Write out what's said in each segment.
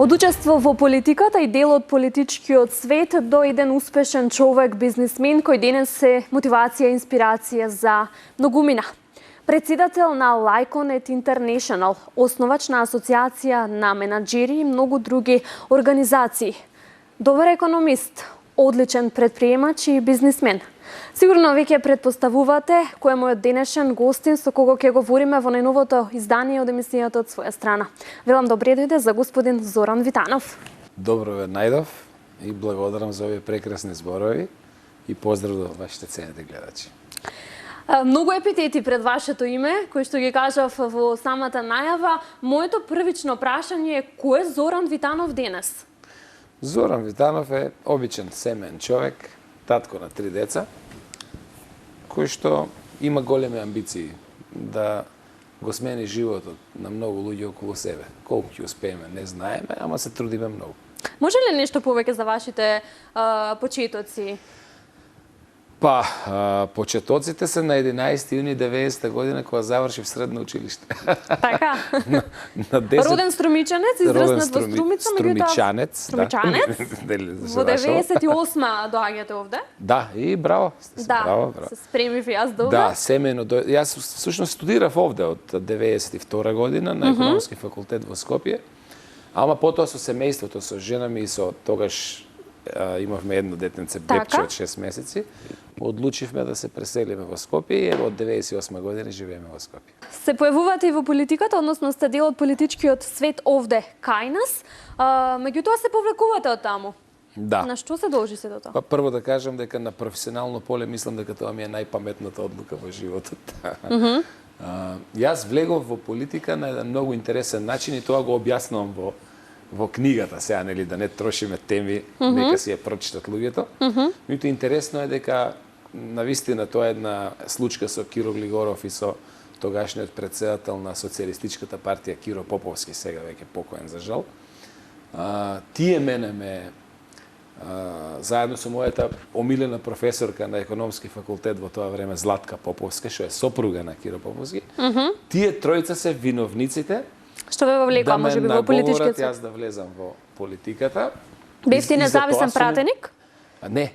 Од учество во политиката и дел од политичкиот свет до еден успешен човек, бизнисмен, кој денес е мотивација и инспирација за многумина. Председател на Lyconet International, основач на Асоциација на менаџери и многу други организации. Добар економист, одличен предприемач и бизнисмен. Сигурно веќе претпоставувате кој е мојот денешен гостин со кого ќе говориме во најновото издание од емисијата од своја страна. Велам добре дојде за господин Зоран Витанов. Добро ве најдов и благодарам за овие прекрасни зборови и поздрав до вашите ценети гледачи. Многу епитети пред вашето име, кои што ги кажав во самата најава. Моето првично прашање е кој е Зоран Витанов денес? Зоран Витанов е обичен семен човек, татко на 3 деца, кој што има големи амбиции да го смени животот на многу луѓе околу себе. Колку ќе успееме, не знаеме, ама се трудиме многу. Може ли нешто повеќе за вашите почетоци? Па, почетоците се на 11 јуни 90 година кога завршив средно училиште. Така. На 10... Роден струмичанец, израснат во Струмица, Струмичанец, Струмичанец. Во 98-ма доаѓате овде? Да, и браво. Да, браво. се спремив и јас до овде. Да, семено. Јас всушност студирав овде од 92 година на економски факултет во Скопје. Ама потоа со семејството, со жена ми и со тогаш имавме едно детенце, бебче од 6 месеци. Одлучивме да се преселиме во Скопје и од 98 година живееме во Скопје. Се појавувате и во политиката, односно сте дел од политичкиот свет овде кај нас, меѓутоа се повлекувате од таму. Да. На што се должи се до тоа? Па прво да кажам дека на професионално поле мислам дека тоа ми е најпаметната одлука во животот. Јас влегов во политика на еден многу интересен начин и тоа го објаснувам во книгата, сега нели да не трошиме теми, нека си ја прочитат луѓето. Меѓутоа интересно е дека навистина тоа е една случка со Киро Глигоров и со тогашниот председател на Социјалистичката партија Киро Поповски, сега веќе покоен за жал. Тие мене ме заедно со мојата омилена професорка на економски факултет во тоа време Златка Поповска, што е сопруга на Киро Поповски. Тие тројца се виновниците што ве вовлекува можеби во политичкиот свет. Јас да влезам во политиката. Бевте независен пратеник? Не,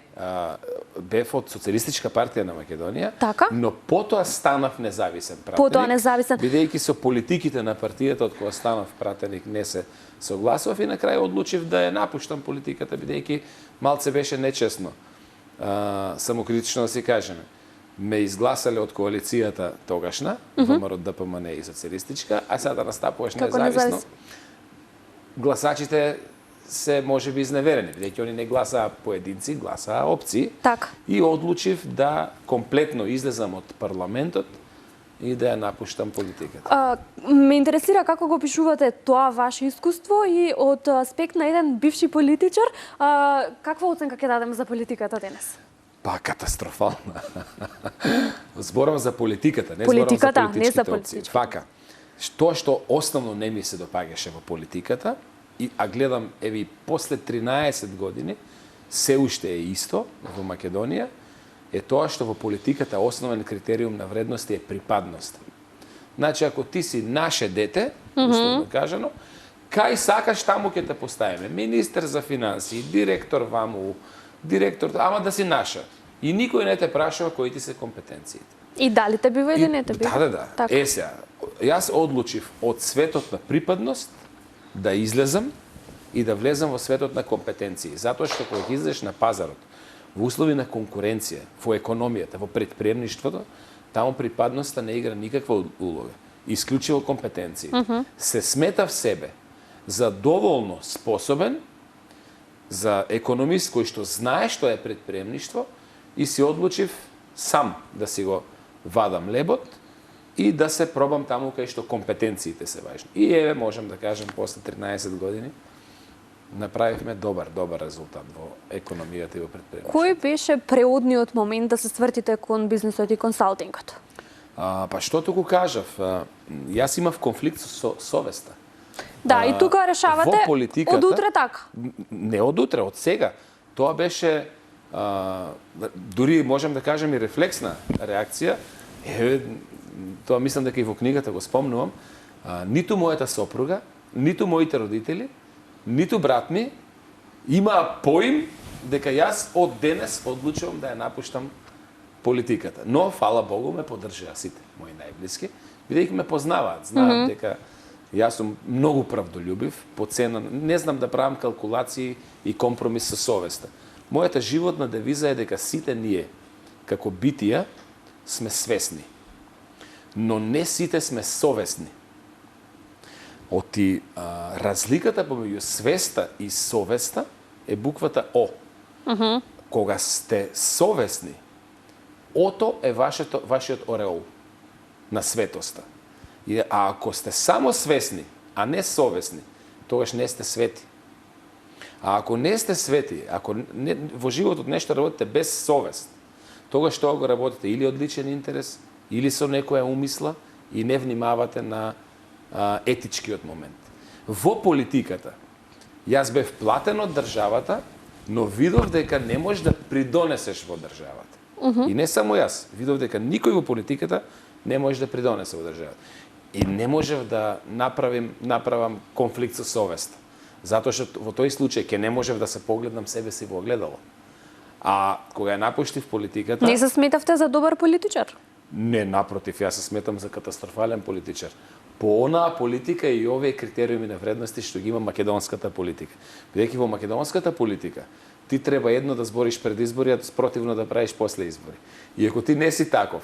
бев од Социјалистичка партија на Македонија, така? Но потоа станав независен пратеник. Потоа независен. Бидејќи со политиките на партијата од кога станав пратеник не се согласував и на крај одлучив да ја напуштам политиката, бидејќи малце беше нечесно. Самокритично да си кажеме. Ме изгласале од коалицијата тогашна, ВМРО ДПМН и Социјалистичка, а сега да настапуваш независно. Гласачите се можеби изневерени, бидејќи они не гласаа поединци, гласаа опции. Так. И одлучив да комплетно излезам од парламентот и да ја напуштам политиката. Ме интересира како го опишувате тоа ваше искуство и од аспект на еден бивши политичар, каква оценка ќе дадеме за политиката денес? Па, катастрофална. Зборам за политиката, не политиката, зборам за политичките опции. Фака. Тоа што основно не ми се допаѓаше во политиката, а гледам, еви, после 13 години, се уште е исто во Македонија, е тоа што во политиката основен критериум на вредности е припадност. Значи, ако ти си наше дете, условно кажано, кај сакаш таму ќе те поставиме. Министер за финансии, директор ваму, директор, ама да си наша. И никој не те прашува кои ти се компетенциите. И дали те бива или не те бива? Да. Така. Сега, јас одлучив од светот на припадност да излезам и да влезам во светот на компетенции. Затоа што кога излезеш на пазарот, во услови на конкуренција, во економијата, во претприемништвото, таму припадноста не игра никаква улога. Исклучиво компетенции. Се сметав себе за доволно способен, за економист кој што знае што е претприемништво и си одлучив сам да си го вадам лебот и да се пробам таму кај што компетенциите се важни. И еве можам да кажам после 13 години направивме добар резултат во економијата и во претприемништвото. Кој беше преодниот момент да се свртите кон бизнисот и консалтингот? Па што туку кажав, јас имав конфликт со совеста. Да, и тука решавате од утре така? Не од утре, од сега. Тоа беше, дури можам да кажем и рефлексна реакција. Тоа мислам дека и во книгата го спомнувам. Ниту мојата сопруга, ниту моите родители ниту брат ми имаа поим дека јас од денес одлучувам да ја напуштам политиката. Но, фала Богу, ме поддржаа сите мои најблиски, бидејќи ме познаваат, знаат дека јас сум многу правдолюбив, по цена, не знам да правам калкулации и компромис со совеста. Мојата животна девиза е дека сите ние, како битија, сме свесни. Но не сите сме совесни. Оти разликата помеѓу свеста и совеста е буквата О. Кога сте совесни, Ото е вашиот ореол на светоста. А ако сте само свесни, а не совесни, тогаш не сте свети. А ако не сте свети, ако не, во животот нешто работите без совест, тогаш тоа го работите или од личен интерес, или со некоја умисла и не внимавате на етичкиот момент. Во политиката, јас бев платен од државата, но видов дека не можеш да придонесеш во државата. И не само јас, видов дека никој во политиката не може да придонесе во државата. И не можев да направам конфликт со совеста. Затоа што во тој случај ќе не можев да се погледнам себе си во огледало. А кога ја напуштив политиката... Не се сметавте за добар политичар? Не, напротив, јас се сметам за катастрофален политичар. По онаа политика и овие критериуми на вредности што ги има македонската политика. Бидејќи во македонската политика ти треба едно да збориш пред избори, а спротивно да правиш после избори. И ако ти не си таков,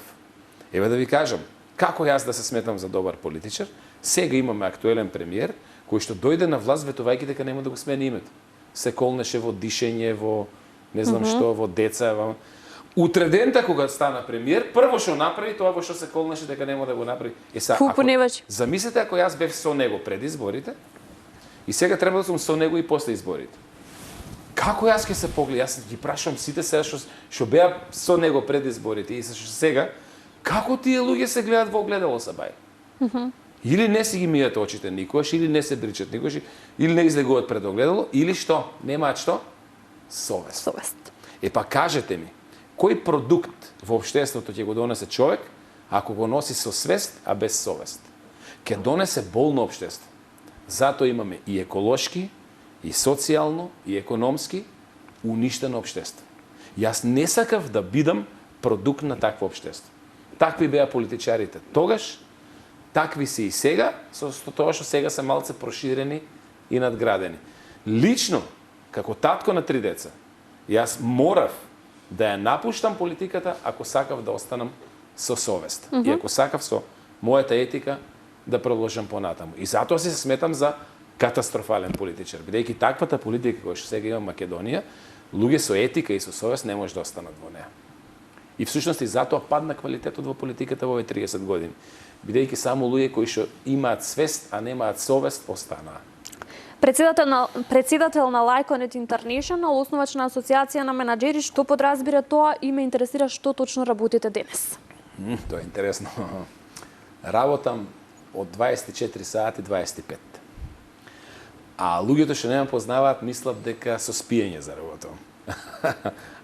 еве да ви кажам, како јас да се сметам за добар политичар, сега имаме актуелен премиер, кој што дојде на власт ветувајќи дека нема да го смени името. Се колнеше во дишење, во не знам што, во деца, во... Утре дента кога стана премиер, прво што направи тоа во што се колнеше дека нема да го направи. Замислете ако јас бев со него пред изборите и сега треба да сум со него и после изборите. Како јас ќе се погледам? Јас ги прашувам сите сега што беа со него пред изборите и сега, како тие луѓе се гледаат во огледало са бај? Или не си ги мијат очите никогаш, или не се бричат никогаш, или не излегуваат пред огледало, или што? Немаат што? Совест. Па кажете ми, кој продукт во општеството ќе го донесе човек ако го носи со свест, а без совест? Ќе донесе болно општество. Затоа имаме и еколошки, и социјално, и економски уништено општество. Јас не сакав да бидам продукт на такво општество. Такви беа политичарите тогаш, такви си и сега, со тоа што сега се малце проширени и надградени. Лично, како татко на 3 деца, јас морав да ја напуштам политиката ако сакав да останам со совест. И ако сакав со мојата етика да продолжам понатаму. И затоа се сметам за катастрофален политичар. Бидејќи таквата политика која што сега има Македонија, луѓе со етика и со совест не може да останат во неа. И всушност и затоа падна квалитетот во политиката во овие 30 години. Бидејќи само луѓе кои што имаат свест, а немаат совест, останаа. Председател на Laiconet International, основач на Асоциација на менаџери, што подразбира тоа и ме интересира што точно работите денес? Тоа е интересно. Работам од 24 сати 25. А луѓето што не ме познаваат мислат дека со спиење заработувам.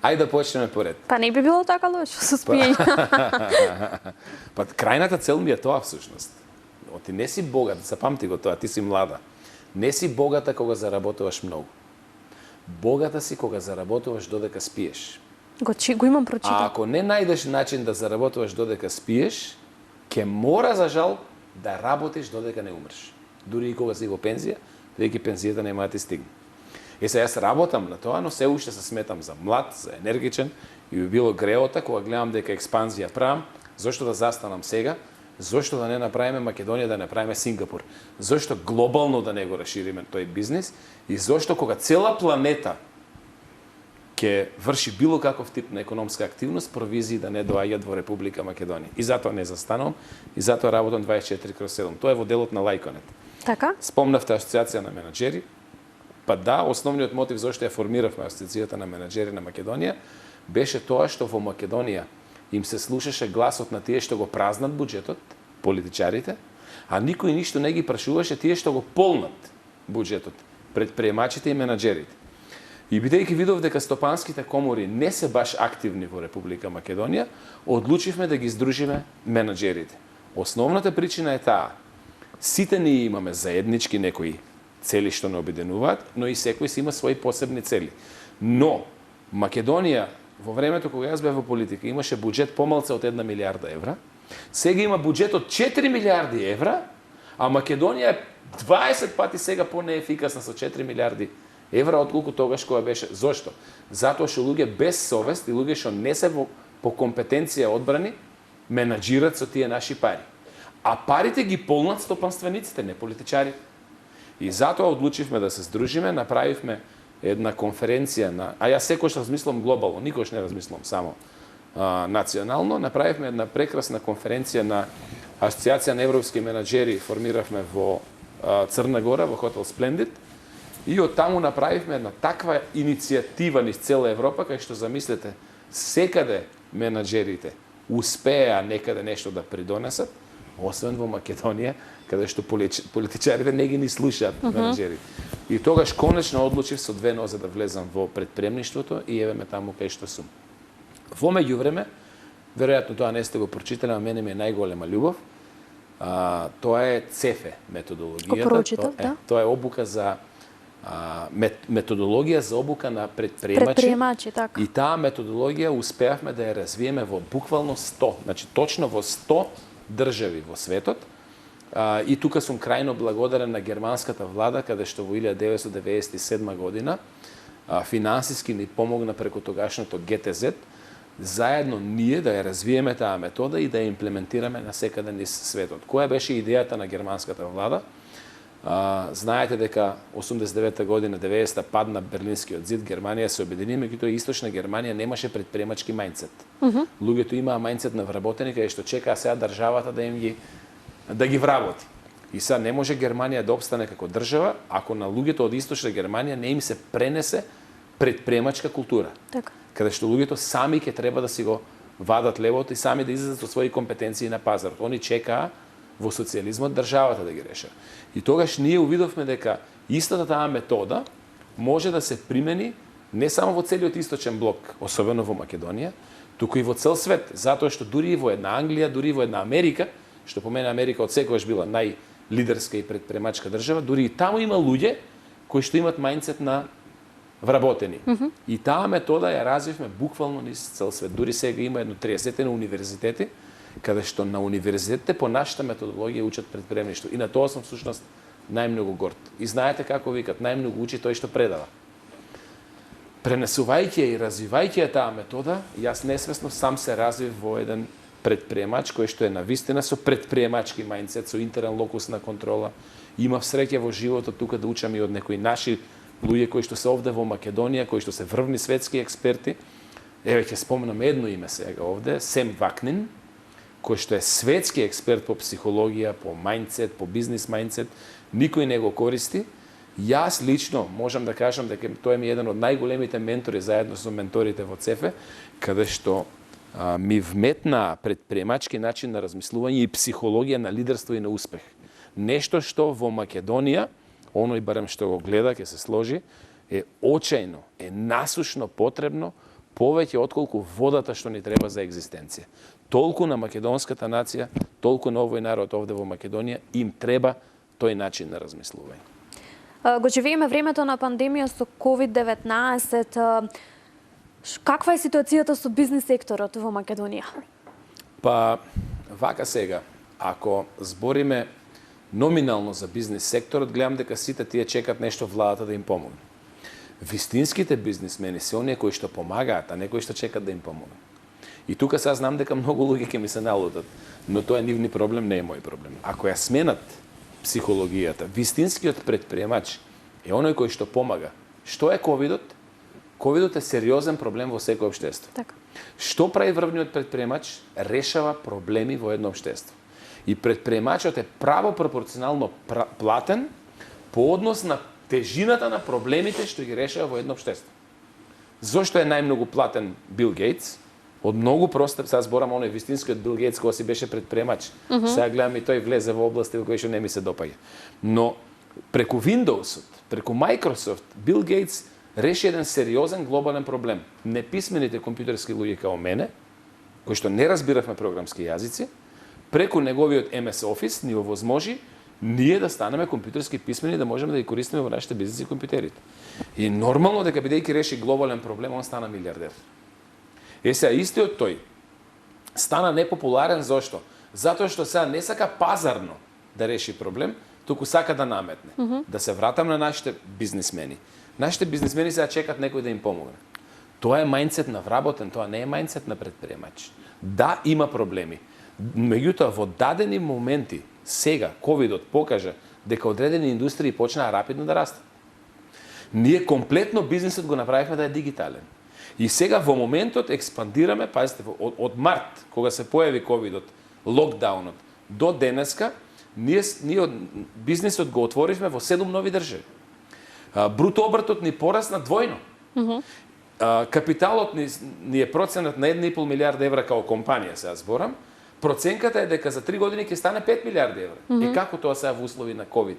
Ајде да почнеме поред. Па не би било така лошо со спиење. Па крајната цел ми е тоа всушност. Ти не си богат, запамти го тоа, ти си млада. Не си богата кога заработуваш многу. Богата си кога заработуваш додека спиеш. Го имам прочитано. А ако не најдеш начин да заработуваш додека спиеш, ќе мора за жал да работиш додека не умреш. Дури и кога си во пензија, бидејќи пензијата нема да ти стигне. Јас работам на тоа, но се уште се сметам за млад, за енергичен и би било греота кога гледам дека експанзија правам, зошто да застанам сега, зошто да не направиме Македонија, да не направиме Сингапур, зошто глобално да не го расшириме тој бизнис и зошто кога цела планета ќе врши било каков тип на економска активност, провизии да не доаѓаат во Република Македонија. И затоа не застанувам, и затоа работам 24/7. Тоа е во делот на Laiconet. Така? Спомнавте Асоциација на менаџери. Па да, основниот мотив зашто ја формиравме Асоциацијата на менаџери на Македонија беше тоа што во Македонија им се слушаше гласот на тие што го празнат буџетот, политичарите, а никој ништо не ги прашуваше тие што го полнат буџетот, предприемачите и менаџерите. И бидејќи видов дека стопанските комори не се баш активни во Република Македонија, одлучивме да ги здружиме менаџерите. Основната причина е таа: сите ние имаме заеднички некои цели што не обединуваат, но и секој си има своји посебни цели. Но Македонија во времето кога јас бев во политика имаше буџет помалце од 1 милиарда евра. Сега има буџет од 4 милиарди евра, а Македонија е 20 пати сега понеефикасна со 4 милиарди евра отколку тогаш кога беше. Зошто? Затоа што луѓе без совест и луѓе што не се по компетенција одбрани менаџират со тие наши пари. А парите ги полнат стопанствениците, не политичарите. И затоа одлучивме да се здружиме, направивме една конференција а јас секогаш размислам глобално, никогаш не размислам само национално, направивме една прекрасна конференција на Асоциација на европски менаџери, формиравме во Црна Гора, во хотел Сплендид, и од таму направивме една таква иницијатива низ цела Европа, кај што замислете, секаде менаџерите успеа некаде нешто да придонесат, освен во Македонија, каде што политичарите не ги ни слушаат менаџерите. И тогаш конечно одлучив со 2 нозе да влезам во предпремништвото и еве ме таму кај што сум. Во меѓувреме, веројатно тоа не сте го прочитале, а мене ми е најголема љубов. Тоа е ЦЕФЕ методологијата. Тоа е обука за методологија за обука на предприемачи. Така. И таа методологија успеавме да ја развиеме во буквално 100, значи точно во 100 држави во светот. И тука сум крајно благодарен на германската влада, каде што во 1997 година финансиски ни помогна преку тогашното ГТЗ, заедно ние да ја развиеме таа метода и да ја имплементираме насекаде низ светот. Која беше идејата на германската влада? Знаете дека 89 година, 90-та падна Берлинскиот зид, Германија се обедини, меѓутоа источна Германија немаше предприемачки мајндсет. Луѓето имаа мајндсет на вработени, кај што чекаа сега државата да ги вработи. И сега не може Германија да обстане како држава ако на луѓето од источна Германија не им се пренесе предприемачка култура. Така. Каде што луѓето сами ќе треба да си го вадат левот и сами да излезат со своји компетенции на пазарот. Они чекаа во социјализмот државата да ги реша. И тогаш ние увидовме дека истата таа метода може да се примени не само во целиот источен блок, особено во Македонија, туку и во цел свет, затоа што дури и во една Англија, дури и во една Америка, што по мене Америка од секогаш била најлидерска и предпремачка држава, дури и таму има луѓе кои што имат мајндсет на вработени. И таа метода ја развивме буквално низ цел свет. Дури сега има едно 30 универзитети, каде што на универзитетите по нашата методологија учат предприемништво. И на тоа сум всушност најмногу горд. И знаете како викат, најмногу учи тој што предава. Пренесувајќи и развивајќи таа метода, јас несвесно сам се развив во еден предприемач кој што е навистина со предприемачки мајндсет, со интерен локус на контрола. Имав среќа во животот тука да учам и од некои наши луѓе кои што се овде во Македонија, кои што се врвни светски експерти. Еве ќе спомнам едно име сега овде, Сем Вакнин, кој што е светски експерт по психологија, по мајндсет, по бизнис мајндсет, никој не го користи. Јас лично можам да кажам дека тој ми е еден од најголемите ментори заедно со менторите во ЦЕФЕ, каде што ми вметна предприемачки начин на размислување и психологија на лидерство и на успех. Нешто што во Македонија, оној барем што го гледа, ќе се сложи, е очајно, е насушно потребно, повеќе отколку водата што ни треба за екзистенција. Толку на македонската нација, толку на овој народ овде во Македонија им треба тој начин на размислување. Го живееме времето на пандемија со COVID-19. Каква е ситуацијата со бизнис секторот во Македонија? Па, вака сега, ако збориме номинално за бизнис секторот, гледам дека сите тие чекат нешто владата да им помогне. Вистинските бизнисмени се оние кои што помагаат, а не кои што чекат да им помогнат. И тука сега знам дека многу луѓе ќе ми се налутат, но тоа е нивни проблем, не е мој проблем. Ако ја сменат психологијата, вистинскиот предприемач е оној кој што помага. Што е ковидот? Ковидот е сериозен проблем во секој општество. Така. Што прави врвниот предприемач? Решава проблеми во едно општество. И предприемачот е право пропорционално платен по однос на тежината на проблемите што ги решава во едно општество. Зошто е најмногу платен Бил Гейтс? Од многу проста, сега зборам оној вистинскиот Бил Гейтс кога си беше предприемач. Сега гледам и тој влезе во области во кои што не ми се допаѓа. Но преку Windows-от, преку Microsoft, Бил Гейтс реши еден сериозен глобален проблем. Неписмените компјутерски луѓе као мене, кои што не разбиравме програмски јазици, преку неговиот MS Office ни овозможи ние да станеме компјутерски писмени, да можеме да ги користиме во нашите бизниси компјутерите. И нормално дека бидејќи реши глобален проблем, он стана милиардер. Сега истиот тој стана непопуларен зошто? Затоа што сега не сака пазарно да реши проблем, туку сака да наметне. Да се вратам на нашите бизнисмени. Нашите бизнисмени сега чекат некој да им помогне. Тоа е мајндсет на вработен, тоа не е мајндсет на предприемач. Да, има проблеми. Меѓутоа, во дадени моменти, сега, ковидот покажа дека одредени индустрии почнаа рапидно да растат. Ние комплетно бизнисот го направивме да е дигитален. И сега во моментот експандираме, пазите, од март, кога се појави ковидот, локдаунот, до денеска, ние бизнисот го отворивме во 7 нови држави. Бруто обртот ни порасна двојно. Капиталот ни е проценат на 1,5 милиарда евра као компанија, сега зборам. Проценката е дека за 3 години ќе стане 5 милиарди евра. И како тоа сега во услови на ковид?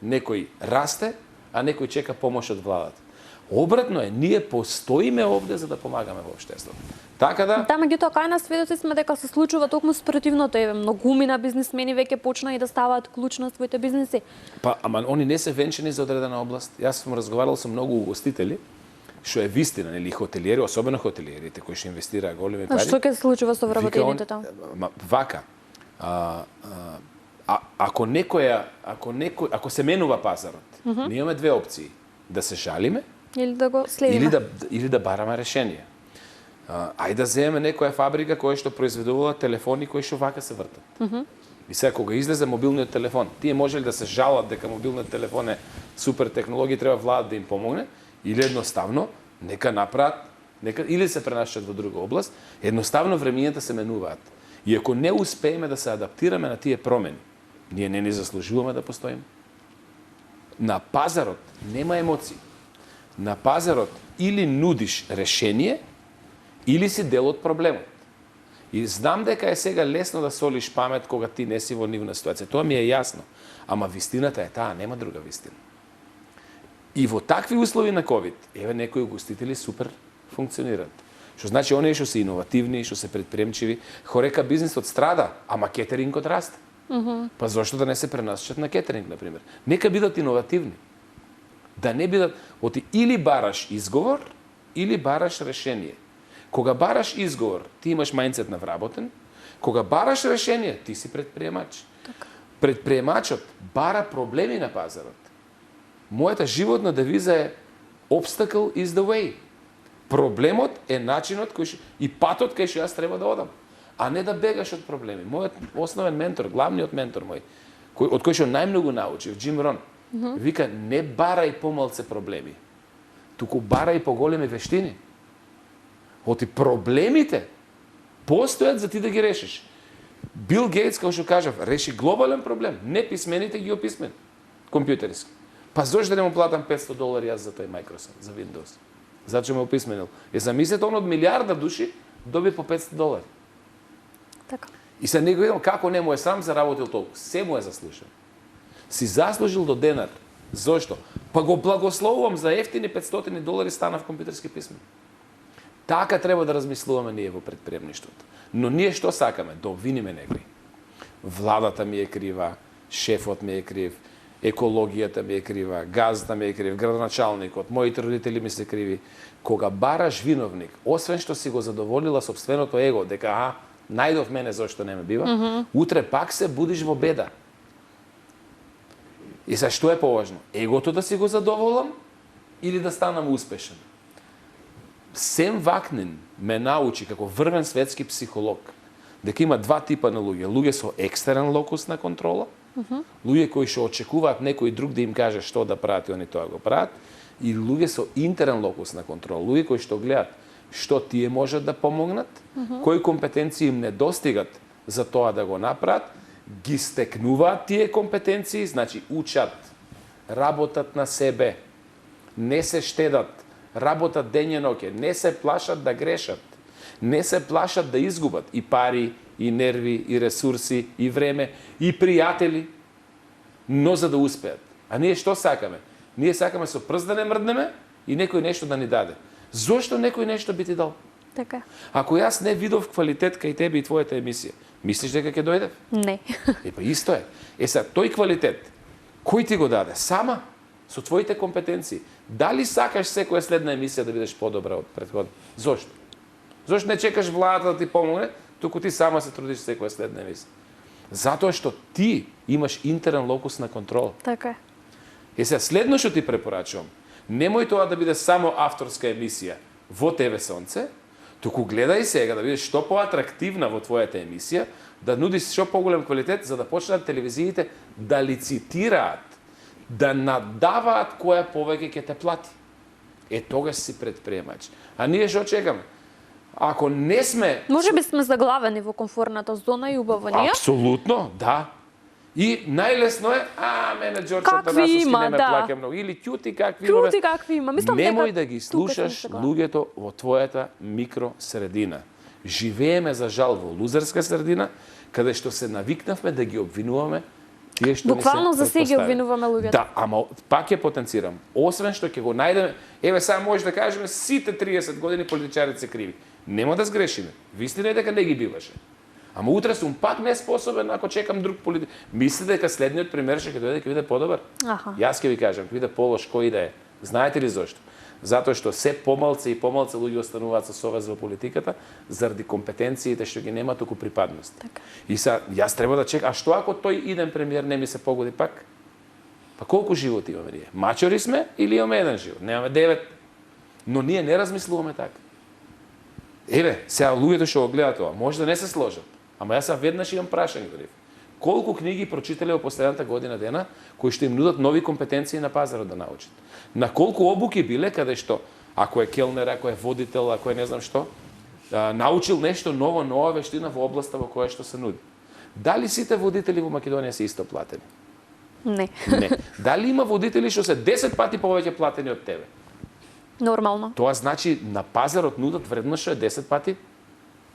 Некој расте, а некој чека помош од владата. Обратно е, ние постоиме овде за да помагаме во општеството. Така да... Да, меѓутоа кај нас сведоци сме дека се случува токму спротивното. Еве, многумина бизнисмени веќе почнаа и да ставаат клуч на своите бизниси. Па, ама они не се венчани за одредена област. Јас сум разговарал со многу угостители, што е вистина, нели, хотелиери, особено хотелиерите кои што инвестираа големи пари. Што ќе се случува со вработените таму? Вака. Ако се менува пазарот, ние имаме две опции: да се жалиме или да го следиме. Или да бараме решение. Ајде да земеме некоја фабрика која што произведувала телефони кои што вака се вртат. И сега кога излезе мобилниот телефон, тие можеле да се жалат дека мобилниот телефон е супер технологија, треба владата да им помогне, или едноставно нека направат, или се пренашат во друга област, едноставно времињата се менуваат. И ако не успееме да се адаптираме на тие промени, ние не ни заслужуваме да постоиме. На пазарот нема емоции. На пазарот или нудиш решение, или си дел од проблемот. И знам дека е сега лесно да солиш памет кога ти не си во нивна ситуација. Тоа ми е јасно. Ама вистината е таа, нема друга вистина. И во такви услови на ковид, еве некои угостители супер функционираат. Што значи оние што се иновативни, што се предприемчиви, хорека бизнисот страда, ама кетерингот расте. Па зошто да не се пренасочат на кетеринг, например? Нека бидат иновативни. Да не бидат, или бараш изговор, или бараш решение. Кога бараш изговор, ти имаш мајндсет на вработен. Кога бараш решение, ти си предприемач. Така. Предприемачот бара проблеми на пазарот. Мојата животна девиза е obstacle is the way. Проблемот е начинот и патот кај што јас треба да одам, а не да бегаш од проблеми. Мојот основен ментор, главниот ментор мој, од кој што најмногу научив, Джим Рон, вика: не барај помалце проблеми, туку барај поголеми вештини. Проблемите постојат за ти да ги решиш. Бил Гейтс, како што кажав, реши глобален проблем, не писмените ги описмени, компјутерски. Па зошто да не му платам $500 јас за тој Microsoft, за Windows? Зато ме описменил. Замислете, он од милиарда души доби по $500. Така. И се него видам како не му е срам заработил толку. Се му е заслужил. Си заслужил до денар. Зошто? Па го благословувам за ефтини $500 станав компјутерски писмен. Така треба да размислуваме ние во предприемништвото. Но ние што сакаме? Да обвиниме некој. Владата ми е крива, шефот ми е крив, екологијата ми е крива, газата ми е крив, градоначалникот, моите родители ми се криви. Кога бараш виновник, освен што си го задоволила сопственото его, дека најдов мене зошто не ме бива, утре пак се будиш во беда. И за што е поважно? Егото да си го задоволам или да станам успешен? Сем Вакнин ме научи како врвен светски психолог дека има два типа на луѓе. Луѓе со екстерен локус на контрола, луѓе кои што очекуваат некој друг да им каже што да прават и они тоа го прават, и луѓе со интерен локус на контрола, луѓе кои што гледаат што тие можат да помогнат, кои компетенции им недостигат за тоа да го направат, ги стекнуваат тие компетенции, значи учат, работат на себе, не се штедат, работат дење ноќе, не се плашат да грешат, не се плашат да изгубат и пари, и нерви, и ресурси, и време, и пријатели, но за да успеат. А ние што сакаме? Ние сакаме со прст да не мрднеме и некој нешто да ни даде. Зошто некој нешто би ти дал? Така. Ако јас не видов квалитет кај тебе и твојата емисија, мислиш дека ќе дојдев? Не. Па исто е. Сега, тој квалитет, кој ти го даде? Сама, со твоите компетенции. Дали сакаш секоја следна емисија да бидеш подобра од претходна? Зошто? Зошто не чекаш владата да ти помогне, туку ти сама се трудиш секоја следна емисија? Затоа што ти имаш интерен локус на контрол. Така е. Сега, следно што ти препорачувам, немој тоа да биде само авторска емисија во ТВ Сонце, туку гледај сега да бидеш што поатрактивна во твојата емисија, да нудиш што поголем квалитет, за да почнат телевизиите да лицитираат, да надаваат која повеќе ќе те плати. Тогаш си предприемач. А ние што чекаме? Ако не сме... Може би сме заглавени во комфорната зона и убаво ние. Апсолутно, да. И најлесно е, менеджерчето Насовски не ме плаќа многу. Или ќути какви имаме. Ќути какви има. Мислам Немој да ги слушаш луѓето во твојата микросредина. Живееме, за жал, во лузерска средина, каде што се навикнавме да ги обвинуваме тие што буквално не се за се ги обвинуваме луѓето. Да, ама пак ја потенцирам. Освен што ќе го најдеме, сега може да кажеме сите 30 години политичарите се криви. Нема да сгрешиме. Вистина е дека не ги биваше. Ама утре сум пак неспособен ако чекам друг политик. Мислите дека следниот премиер ќе дојде ќе биде подобар? Јас ќе ви кажам, ќе биде полош кој да е. Знаете ли зошто? Затоа што се помалце и помалце луѓе остануваат со совест во политиката заради компетенциите што ги нема, туку припадност. Така. И јас треба да чекам, а што ако тој иден премиер не ми се погоди пак? Па колку животи имаме ние? Мачори сме или имаме еден живот? Немаме 9. Но ние не размислуваме така. Сега луѓето што го гледаат тоа, може да не се сложат. Ама јас веднаш имам прашање до нив. Колку книги прочитале во последната година дена кои што им нудат нови компетенции на пазарот да научат? На колку обуки биле каде што ако е келнер, ако е водител, ако е не знам што, научил нешто ново, нова вештина во областа во која што се нуди? Дали сите водители во Македонија се исто платени? Не. Не. Дали има водители што се 10 пати повеќе платени од тебе? Нормално. Тоа значи на пазарот нудат вредност што е 10 пати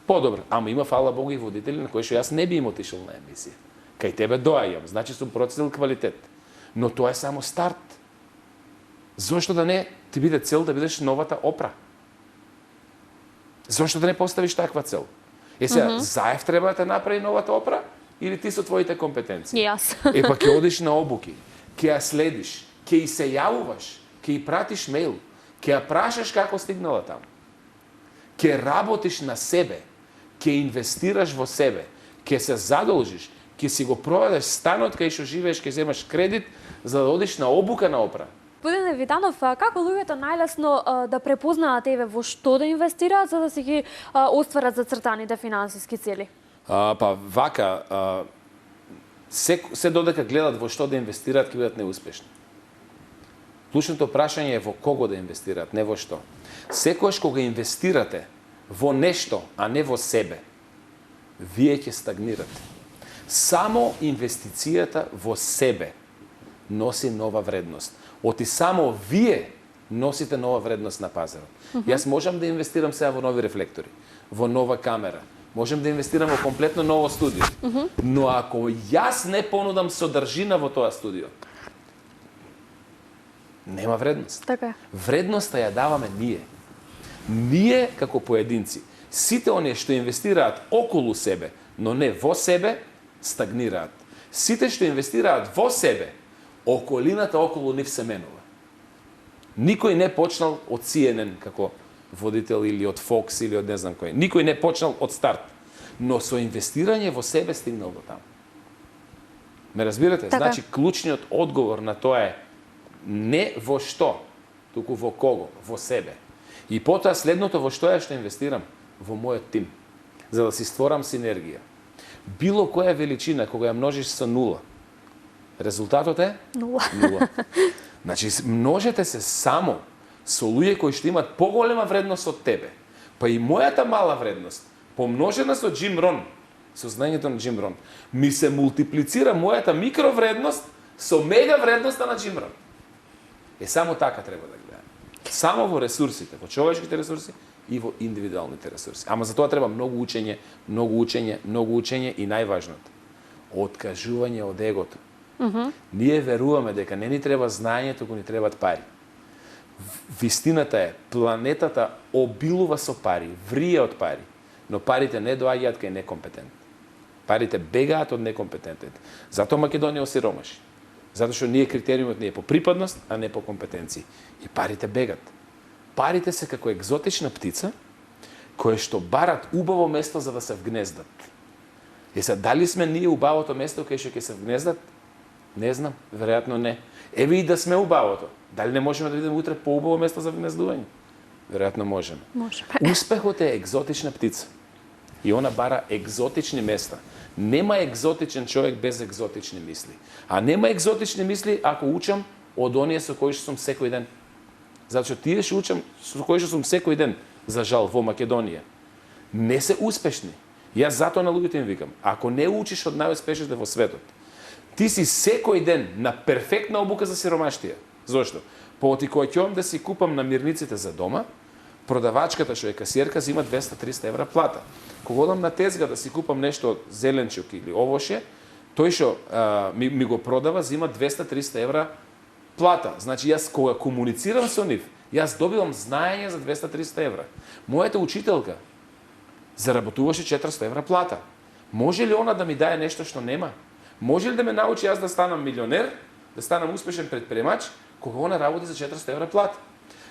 подобро. Ама има, фала Богу, и водители на кои што јас не би им отишол на емисија. Кај тебе доаѓам, значи сум проценил квалитет. Но тоа е само старт. Зошто да не ти биде цел да бидеш новата Опра? Зошто да не поставиш таква цел? Сега, Заев треба да те направи новата Опра или ти со твоите компетенции? Јас. Па ќе одиш на обуки, ќе ја следиш, ќе и се јавуваш, ќе и пратиш мејл, ќе ја прашаш како стигнала таму. Ќе работиш на себе, ќе инвестираш во себе, ќе се задолжиш, ќе си го проведеш станот кај што живееш, ќе земаш кредит за да одиш на обука на Опра. Господине Витанов, како луѓето најлесно да препознаат еве во што да инвестираат за да си ги остварат зацртаните финансиски цели? Па вака, се додека гледат во што да инвестираат, ќе бидат неуспешни. Клучното прашање е во кого да инвестираат, не во што. Секогаш кога инвестирате во нешто, а не во себе, вие ќе стагнирате. Само инвестицијата во себе носи нова вредност. Оти само вие носите нова вредност на пазарот. Јас можам да инвестирам сега во нови рефлектори, во нова камера, можам да инвестирам во комплетно ново студио. Но ако јас не понудам содржина во тоа студио, нема вредност. Така е. Вредноста ја даваме ние. Ние како поединци. Сите оние што инвестираат околу себе, но не во себе, стагнираат. Сите што инвестираат во себе, околината околу нив се менува. Никој не почнал од CNN како водител или од Fox или од не знам кој. Никој не почнал од старт. Но со инвестирање во себе стигнал до таму. Ме разбирате? Така. Значи, клучниот одговор на тоа е не во што, туку во кого, во себе. И потоа следното во што е што инвестирам? Во мојот тим. За да си створам синергија. Било која величина, кога ја множиш со нула, резултатот е? Нула. Значи, множете се само со луѓе кои што имат поголема вредност од тебе. Па и мојата мала вредност, помножена со Джим Рон, со знаењето на Джим Рон, ми се мултиплицира мојата микровредност со мега вредноста на Джим Рон. Само така треба да гледаме. Само во ресурсите, во човечките ресурси и во индивидуалните ресурси. Ама за тоа треба многу учење и најважното, откажување од егото. Ние веруваме дека не ни треба знаење, туку ни требат пари. Вистината е, планетата обилува со пари, врие од пари, но парите не доаѓаат кај некомпетент. Парите бегаат од некомпетентите. Затоа Македонија осиромаши. Затоа што критериумот не е по припадност, а не по компетенции. И парите бегат. Парите се како екзотична птица, кои што барат убаво место за да се вгнездат. И сега, дали сме ние убавото место кај што ќе се вгнездат? Не знам, веројатно не. Еве и да сме убавото. Дали не можеме да видиме утре поубаво место за вгнездување? Веројатно можеме. Успехот е екзотична птица. И она бара екзотични места. Нема екзотичен човек без екзотични мисли. А нема екзотични мисли ако учам од оние со кои што сум секој ден. Затоа што тие што учам со кои што сум секој ден, за жал, во Македонија, не се успешни. Јас затоа на луѓето им викам, ако не учиш од најуспешните во светот, ти си секој ден на перфектна обука за сиромаштија. Зошто? Поти кога ќе да си купам намирниците за дома, продавачката што е касиерка зима 200-300 евра плата. Кога одам на тезга да си купам нешто зеленчук или овоше, тој што ми го продава зима 200-300 евра плата. Значи јас кога комуницирам со нив, јас добивам знаење за 200-300 евра. Мојата учителка заработуваше 400 евра плата. Може ли она да ми даде нешто што нема? Може ли да ме научи јас да станам милионер, да станам успешен предприемач, кога она работи за 400 евра плата?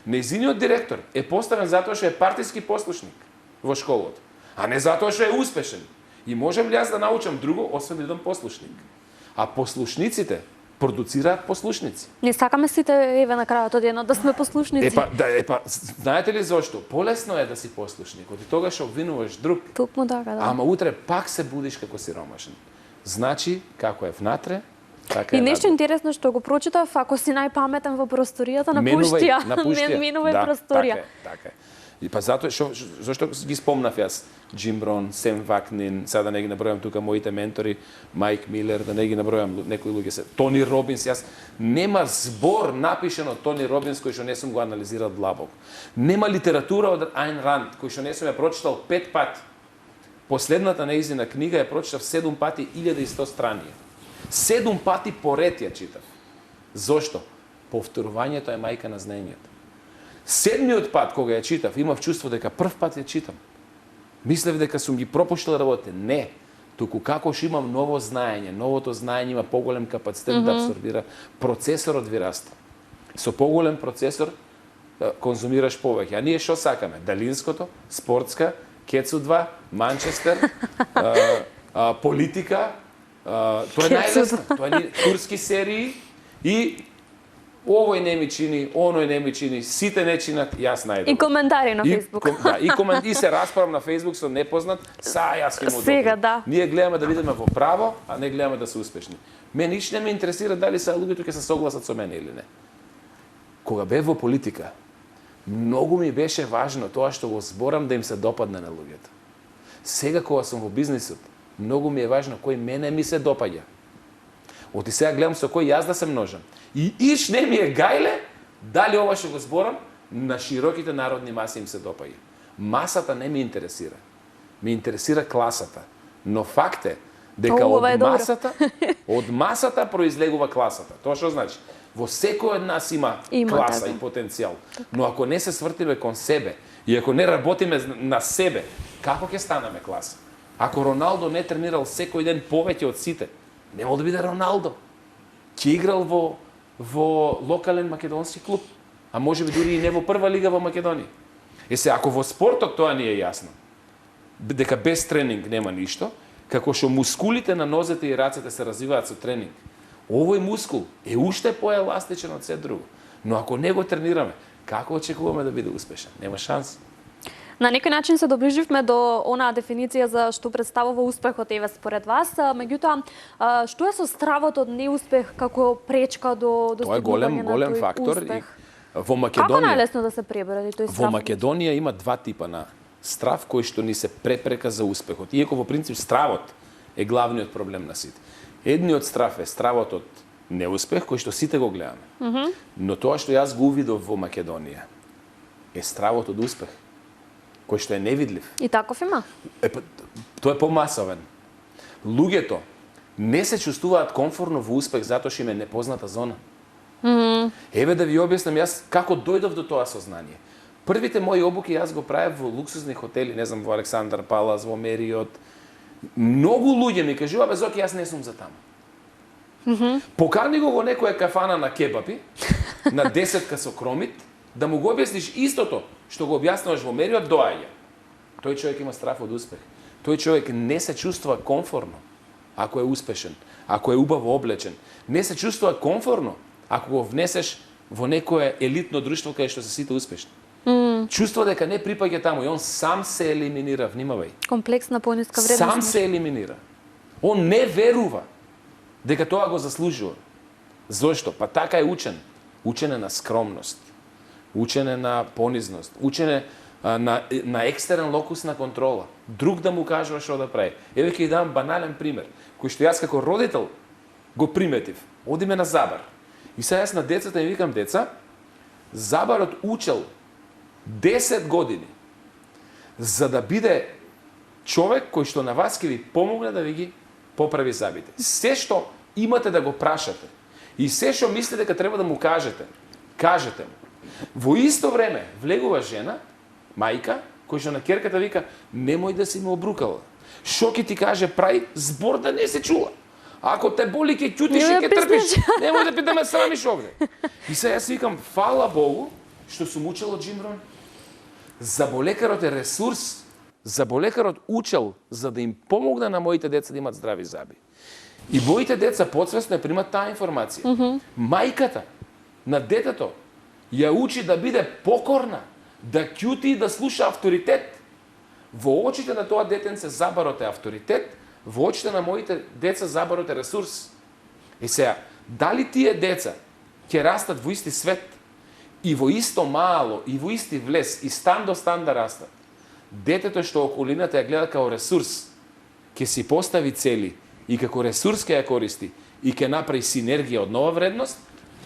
Нејзиниот директор е поставен затоа што е партиски послушник во школата, а не затоа што е успешен. И можам ли јас да научам друго, освен да бидам послушник? А послушниците продуцираат послушници. Не сакаме сите еве на крајот од едно да сме послушници. Знаете ли зошто? Полесно е да си послушник, од тогаш обвинуваш друг. Токму така, да. Ама утре пак се будиш како сиромашен. Значи, како е внатре, така и е нешто надвор. интересно што го прочитав, ако си најпаметен во просторијата, Менувај. менувај Да, просторија. така е. И па затоа зашто ги спомнав јас Джим Брон, Сем Вакнин, сега да не ги набројам тука моите ментори, Майк Милер, да не ги набројам некои луѓе се, Тони Робинс, јас нема збор напишан од Тони Робинс кој што не сум го анализирал длабоко. Нема литература од Айн Ранд кој што не сум ја прочитал 5 пати. Последната нејзина книга ја прочитав 7 пати, 1100 страни. 7 пати поред ја читав. Зошто? Повторувањето е мајка на знаењето. 7-миот пат кога ја читав, имав чувство дека прв пат ја читам. Мислев дека сум ги пропуштил работите. Не. Туку како што имам ново знаење, новото знаење има поголем капацитет да абсорбира, процесорот ви расте. Со поголем процесор конзумираш повеќе. А ние што сакаме? Далинското, спортска, Кецу 2, Манчестер, политика, тоа е најлесно. Тоа е турски серии и овој не ми чини, оној не ми чини, сите не чинат, јас најдобро. И коментари на Фејсбук. И се расправам на Фејсбук со непознат, јас ќе му Сега, да. Ние гледаме да видиме во право, а не гледаме да се успешни. Мене ништо не ме интересира дали се луѓето ќе се согласат со мене или не. Кога бев во политика, многу ми беше важно тоа што го зборам да им се допадне на луѓето. Сега кога сум во бизнисот, многу ми е важно кој мене ми се допаѓа. Оти сега гледам со кој јас да се множам. И иш не ми е гајле дали ова што го зборам на широките народни маси им се допаѓа. Масата не ми интересира. Ме интересира класата. Но факт е дека од масата произлегува класата. Тоа што значи? Во секој од нас има класа и потенцијал. Но ако не се свртиме кон себе и ако не работиме на себе, како ќе станеме класа? Ако Роналдо не тренирал секој ден повеќе од сите, не мол да биде Роналдо. Ќе играл во локален македонски клуб, а можеби дури и не во прва лига во Македонија. Ако во спортот тоа не е јасно, дека без тренинг нема ништо, како што мускулите на нозете и рацете се развиваат со тренинг, овој мускул е уште поеластичен од се друго. Но ако не го тренираме, како очекуваме да биде успешен? Нема шанс. На некој начин се доближивме до онаа дефиниција за што представува успехот еве според вас, меѓутоа што е со стравот од неуспех како пречка до тоа е голем фактор и во Македонија. Како најлесно да се преброди тој страв? Во Македонија има два типа на страв кои што ни се препрека за успехот. Иако во принцип стравот е главниот проблем на сите. Едниот страв е стравот од неуспех кој што сите го гледаме. Но тоа што јас го увидов во Македонија е стравот од успех, кој што е невидлив. И таков има? Тоа е помасовен. Луѓето не се чувствуваат комфортно во успех затоа што им е непозната зона. Еве да ви објаснам јас како дојдов до тоа сознание. Првите мои обуки јас го правев во луксузни хотели, не знам, во Александар Палас, во Мериот. Многу луѓе ми кажува, бе Зоки, јас не сум за таму. Покани го во некоја кафана на кебапи, на 10 со кромит, да му го објасниш истото што го објаснуваш во Мериот, доаѓа. Тој човек има страф од успех. Тој човек не се чувствува комфорно ако е успешен, ако е убаво облечен. Не се чувствува комфорно ако го внесеш во некое елитно друштво каде што се сите успешни. Чувствува дека не припаѓа таму и он сам се елиминира, внимавај. Комплексна пониска вредност. Сам се елиминира. Он не верува дека тоа го заслужува. Зошто? Па така е учен. Учен е на скромност. Учен е на понизност. Учен е на екстерен локус на контрола. Друг да му кажува што да прави. Еве ќе дам банален пример, кој што јас како родител го приметив. Одиме на забар. И сега јас на децата им викам, деца, забарот учел 10 години за да биде човек кој што на вас ќе ви помогне да ви ги поправи забите. Се што имате да го прашате и се што мислите дека треба да му кажете, кажете му. Во исто време влегува жена, мајка, кој што на керката вика, немој да си ме обрукала. Што ќе ти каже прај, збор да не се чула. Ако те боли ќе ќутиш и ќе трпиш, немој да ме срамиш овде. И сега јас викам, фала Богу што сум учел од Джим Рон. Заболекарот е ресурс. Заболекарот учел за да им помогне на моите деца да имат здрави заби. И моите деца подсвесно примат таа информација. Мајката на детето ја учи да биде покорна, да ќути и да слуша авторитет. Во очите на тоа детенце забарот е авторитет, во очите на моите деца забарот е ресурс. И сега, дали тие деца ќе растат во исти свет и во исто мало, и во исти влез, и стан до стан да растат, детето што околината ја гледа како ресурс, ќе си постави цели и како ресурс ќе ја користи и ќе направи синергија од нова вредност,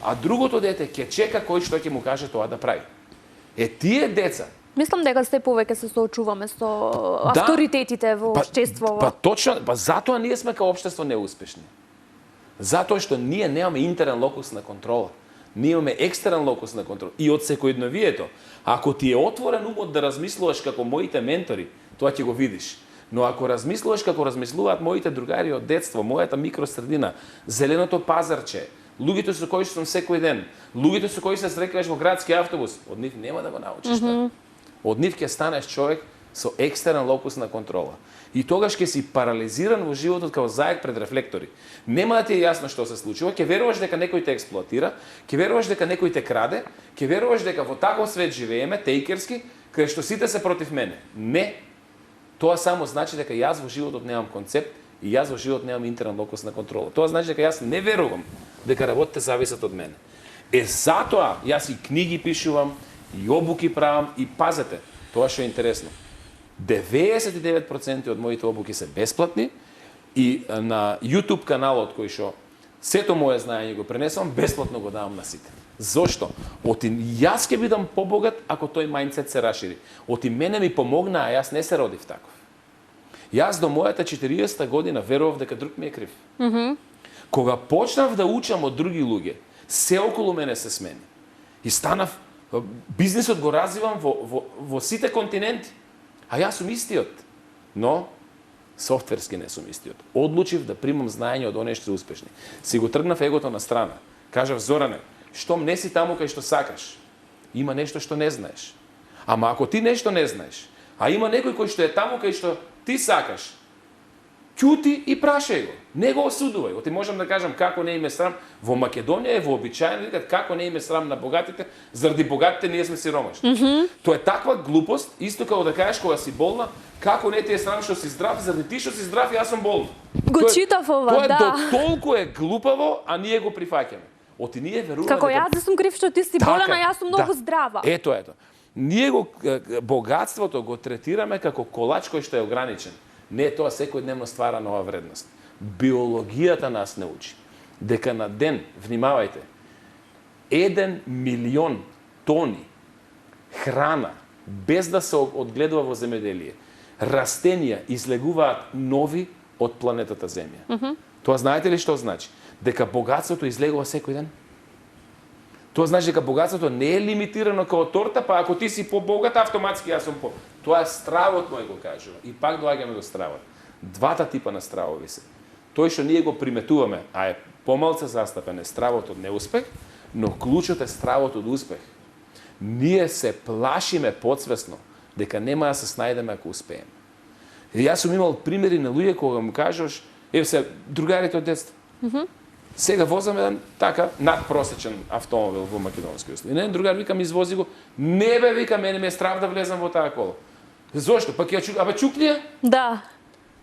а другото дете ќе чека кој што ќе му каже тоа да прави. Тие деца Мислам дека сте повеќе се соочуваме со авторитетите во општеството. Па точно, затоа ние сме као општество неуспешни. Затоа што ние немаме интерен локус на контрола. Ние имаме екстерен локус на контрола. И од секојдневието, ако ти е отворен умот да размислуваш како моите ментори, тоа ќе го видиш. Но ако размислуваш како размислуваат моите другари од детство, мојата микросредина, зеленото пазарче, луѓето со кои сум секој ден, луѓето со кои се срекаш во градски автобус, од нив нема да го научиш тоа. Од нив ќе станеш човек со екстерен локус на контрола. И тогаш ќе си парализиран во животот како заек пред рефлектори. Нема да ти е јасно што се случува, ќе веруваш дека некој те експлоатира, ќе веруваш дека некој те краде, ќе веруваш дека во таков свет живееме, тејкерски, каде што сите се против мене. Не. Тоа само значи дека јас во животот немам концепт и јас во животот немам интерен локус на контрола. Тоа значи дека јас не верувам дека работите зависат од мене. Затоа јас и книги пишувам, и обуки правам, и пазете, тоа што е интересно. 99% од моите обуки се бесплатни и на YouTube каналот кој што сето моje знаење го пренесувам, бесплатно го давам на сите. Зошто? Оти јас ќе бидам побогат ако тој мајндсет се расшири. Оти мене ми помогна, а јас не се родив таков. Јас до мојата 40-та година верував дека друг ми е крив. Кога почнав да учам од други луѓе, се околу мене се смени. И станав, бизнисот го развивам во сите континенти. А јас сум истиот, но софтверски не сум истиот. Одлучив да примам знаење од оние што се успешни. Си го тргнав егото на страна. Кажав, Зоране, штом не си таму кај што сакаш, има нешто што не знаеш. Ама ако ти нешто не знаеш, а има некој кој што е таму кај што ти сакаш, ќути и прашај го. Не го осудувај. Оти можам да кажам како не име срам. Во Македонија е вообичаено викат како не име срам на богатите, заради богатите ние сме сиромашни. Тоа е таква глупост, исто како да кажеш кога си болна, како не ти е срам што си здрав, заради ти што си здрав јас сум болна. Го читав ова, да. Тоа до толку е глупаво, а ние го прифаќаме. Оти ние веруваме како јас да сум крив што ти си болна, а јас сум многу здрава. Ето. Ние го богатството го третираме како колач кој што е ограничен. Не, тоа секојдневно ствара нова вредност. Биологијата нас не учи дека на ден, внимавајте, 1 милион тони храна, без да се одгледува во земјоделие, растенија излегуваат нови од планетата Земја. Тоа знаете ли што значи? Дека богатството излегува секој ден? Тоа значи дека богатството не е лимитирано како торта, па ако ти си побогат, автоматски јас сум по. Тоа е стравот мој го кажува. И пак доаѓаме до стравот. Двата типа на стравови се. Тој што ние го приметуваме, а е помалце застапен е стравот од неуспех, но клучот е стравот од успех. Ние се плашиме подсвесно дека нема да се снајдеме ако успееме. И јас сум имал примери на луѓе кога му кажеш, се другарите од детство. Сега возам еден така надпросечен автомобил во македонски услови. Еден другар вика ми извози го, не бе вика, мене ме е страв да влезам во таа кола. Зошто? Пак ја чук, чукли ја? Да.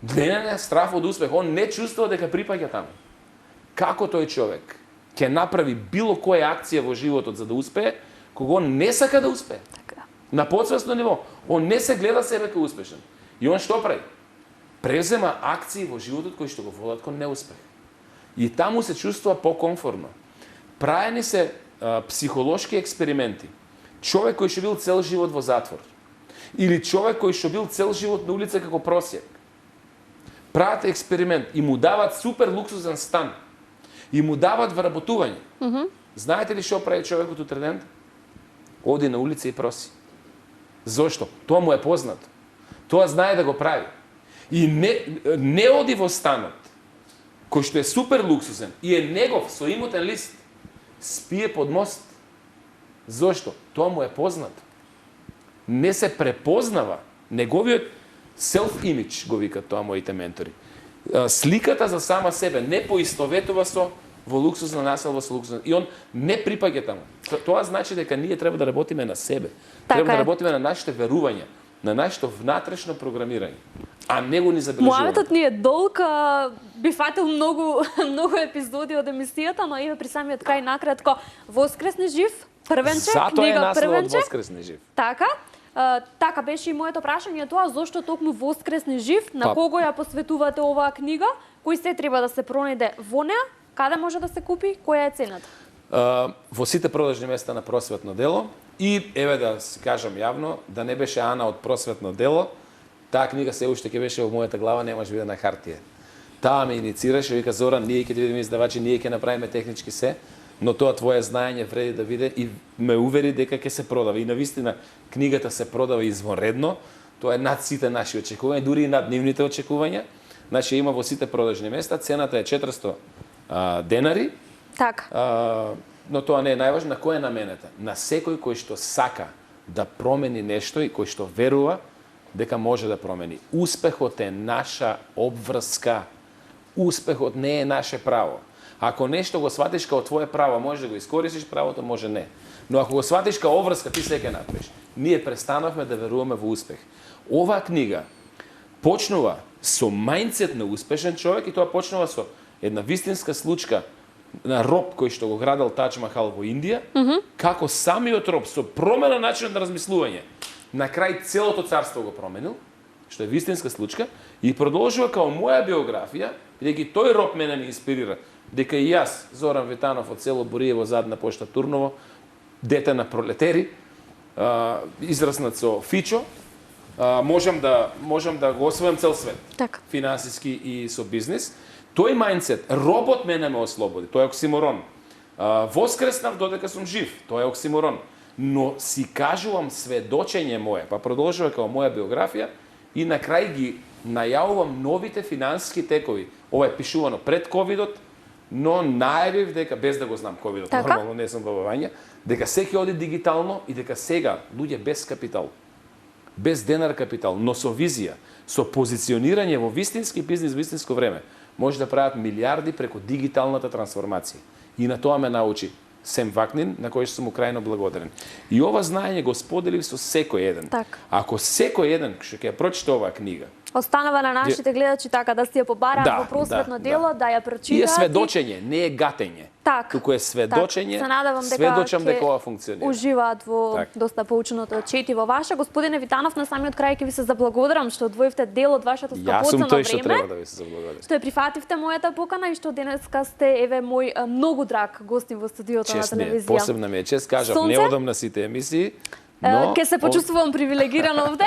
Не, страв од успех. Он не чувствува дека припаѓа таму. Како тој човек ќе направи било која акција во животот за да успее, кога он не сака да успее? Така. На подсвесно ниво. Он не се гледа себе како успешен. И он што прави? Презема акции во животот кои што го водат кон неуспех. И таму се чувствува покомфорно. Праени се психолошки експерименти. Човек кој што бил цел живот во затвор. Или човек кој што бил цел живот на улица како просјак. Прават експеримент и му дават супер луксузен стан. И му дават вработување. Знаете ли што прави човекот утреден? Оди на улица и проси. Зошто? Тоа му е познато. Тоа знае да го прави. И не оди во станот, кој што е супер луксузен и е негов со имотен лист, спие под мост. Зошто? Тоа му е познато. Не се препознава неговиот self-image, го викат тоа моите ментори. Сликата за сама себе не поистоветува со во луксузна населба со луксузна. И он не припаѓа таму. Тоа значи дека ние треба да работиме на себе. Така треба да е. работиме на нашите верувања, на нашето внатрешно програмирање, а него ни забележуваме. Муаветот ни е долг, би фатил многу епизоди од емисијата, но еве при самиот крај накратко Воскресни жив, првенче, Затоа е книга насловот првенче. Воскресни жив. Така. Така беше и моето прашање тоа, зошто токму Воскресни жив, на кого ја посветувате оваа книга, кој се треба да се пронајде во неа, каде може да се купи, која е цената? Во сите продажни места на Просветно дело и еве да си кажам јавно, да не беше Ана од Просветно дело, таа книга се уште ќе беше во мојата глава, немаш биде на хартија. Таа ме иницираше, вика Зоран, ние ќе видиме издавачи, ние ќе направиме технички се, но тоа твое знаење вреди да биде и ме увери дека ќе се продава. И навистина книгата се продава извонредно, тоа е над сите наши очекувања, дури и над нивните очекувања. Значи има во сите продажни места, цената е 400 денари. Така. Но тоа не е најважно, на кој е наменета? На секој кој што сака да промени нешто и кој што верува дека може да промени. Успехот е наша обврска. Успехот не е наше право. Ако нешто го сватиш као твое право, може да го искористиш правото, може не. Но ако го сватиш као обврска, ти се ќе направиш. Ние престанавме да веруваме во успех. Оваа книга почнува со мајндсет на успешен човек и тоа почнува со една вистинска случка на роб кој што го градел Тадж Махал во Индија, како самиот роб со промена начинот на размислување, на крај целото царство го променил, што е вистинска случка, и продолжува као моја биографија, бидејќи тој роб мене ме инспирира, дека и јас, Зоран Витанов од село Бориево, Задна пошта Турново, дете на пролетери, израснат со Фичо, можам да го освојам цел свет. Така. Финансиски и со бизнис. Тој мајндсет, робот мене ме ослободи, тоа е оксиморон. Воскреснав додека сум жив, тоа е оксиморон. Но си кажувам сведочење мое, па продолжува како моја биографија и на крај ги најавувам новите финансиски текови. Ова е пишувано пред ковидот, но најавив дека, без да го знам ковидот, Така? нормално не сум во бавање, дека секи оди дигитално и дека сега луѓе без капитал, без денар капитал, но со визија, со позиционирање во вистински бизнис, вистинско време, може да прават милиарди преку дигиталната трансформација. И на тоа ме научи Сем Вакнин, на кој сум му крајно благодарен. И ова знаење го споделив со секој еден. Така. Ако секој еден што ќе ја прочита оваа книга, Останува на нашите гледачи така да си ја побараат во Просветно дело, да ја прочитаат. и е сведочење, не е гатење. Так. Туку е сведочење, Се надевам дека сведочам ќе дека ова функционира. Уживаат во Так. доста поученото четиво ваше. Господине Витанов, на самиот крај ќе ви се заблагодарам што одвоивте дел од вашето Јас сум скапоцено тој што време. треба да ви се заблагодарам. Што ја прифативте мојата покана и што денеска сте еве мој многу драг гостин во студиото на Чест ми е, телевизија. посебна ми е чест, кажав, Сонце? не одам на сите емисии, но... Ке се почувствувам привилегирана овде.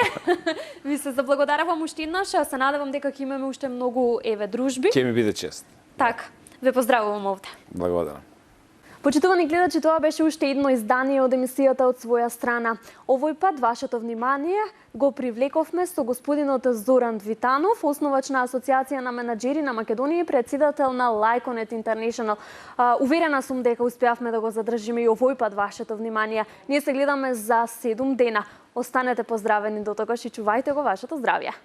Ви се заблагодарувам уште еднаш, се надевам дека ќе имаме уште многу дружби. Ќе ми биде чест. Так, ве поздравувам овде. Благодарам. Почитувани гледачи, тоа беше уште едно издание од емисијата од своја страна. Овој пат вашето внимание го привлековме со господинот Зоран Витанов, основач на Асоциација на менаџери на Македонија и председател на Lyconet International. Уверена сум дека успеавме да го задржиме и овој пат вашето внимание. Ние се гледаме за 7 дена. Останете поздравени до тогаш и чувајте го вашето здравје.